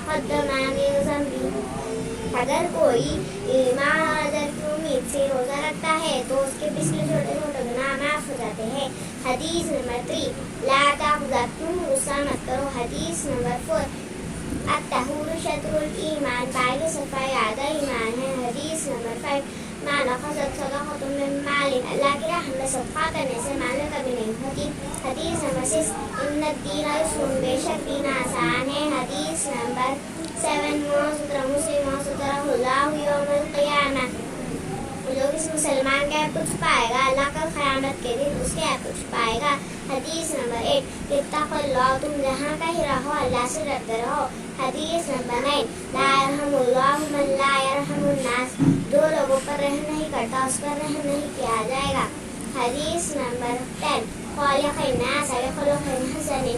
تقدم من ذنبه. اگر کوئی ایمان اور اجر کی امید سے روزہ رکھتا ہے تو اس کے پچھلے چھوٹے چھوٹے گناہ معاف ہو جاتے ہیں. حدیث نمبر 3 لا تغضب غصہ مت کرو. حدیث نمبر 4 الطہور شطر الایمان پاک صفائی آدھا ایمان ہے. حدیث نمبر 5 ما نقصت صدقۃ من مال اللہ کی راہ میں صدقہ کرنے سے مال میں کمی نہیں ہوتی. حدیث نمبر 6 ان الدین یسر بے شک دین آسان ہے. حدیث نمبر 7 مسلم اللہ یوم القیامہ جو کسی مسلمان کا ایپ کچھ پائے گا اللہ کل قیامت کے دن اس کے ایپ کچھ پائے گا. حدیث نمبر 8 اتقوا اللہ تم جہاں کہیں رہو اللہ سے ڈرتے رہو. حدیث نمبر 9 لا یرحم اللہ من لا یرحم الناس جو لوگوں پر رحم نہیں کرتا اس پر رحم نہیں کیا جائے گا. حدیث نمبر 10 خالق الناس بخلق حسن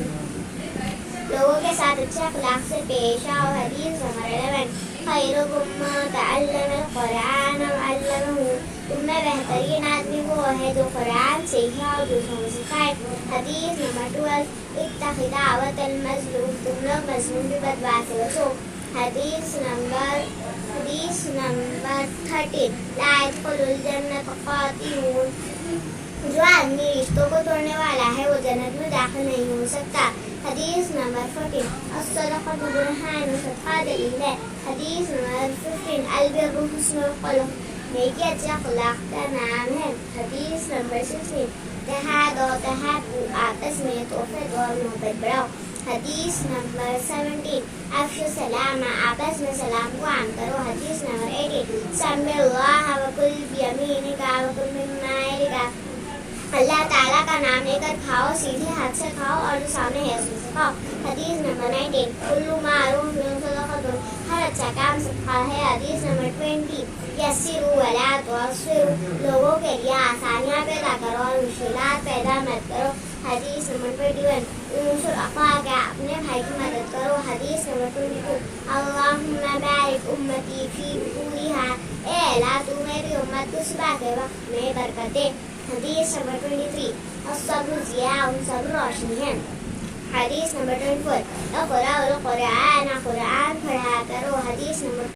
لوگوں کے ساتھ اچھے اخلاق سے پیش آؤ. حدیث نمبر 11 خیرکم من تعلم القرآن وعلمہ تم میں بہترین آدمی وہ ہے جو قرآن سیکھے اور دوسروں کو سکھائے. حدیث نمبر 12 اتق دعوت المظلوم تم لوگ مظلوم کی بددعا سے بچو. حدیث نمبر 13 لا يدخل الجنة قاطعون جو آدمی رشتوں کو توڑنے والا ہے وہ جنت میں داخل نہیں ہو سکتا. حدیث نمبر 14 الصدقۃ برہان صدقہ دلیل ہے. حدیث نمبر 15 البر حسن الخلق نیکی اچھے اخلاق کا نام ہے. حدیث نمبر 16 تہادوا تحابوا آپس میں تحفے دو اور محبت بڑھاؤ. حدیث نمبر 17 افشوا السلام آپس میں سلام کو عام کرو. حدیث نمبر 18 سمی اللہ وکل بیمینک وکل مما یلک اللہ تعالیٰ کا نام لے کر کھاؤ سیدھے ہاتھ سے کھاؤ اور جو سامنے ہے اس میں سے کھاؤ. حدیث نمبر 19 کل معروف صدقۃ ہر اچھا کام صدقہ ہے. حدیث نمبر 20 یسروا ولا تعسروا لوگوں کے لیے آسانیاں پیدا کرو اور مشکلات پیدا مت کرو. حدیث نمبر 21 انصر اخاک اپنے بھائی کی مدد کرو. حدیث نمبر 22 اللہم بارک امتی فی بکورہا اے اللہ تو میری امت کو صبح کے وقت میں برکت دے. حدیث نمبر 23 الصبر ضیاء صبر روشنی ہے. حدیث نمبر 24 اقرأ القرآن قرآن پڑھا کرو. حدیث نمبر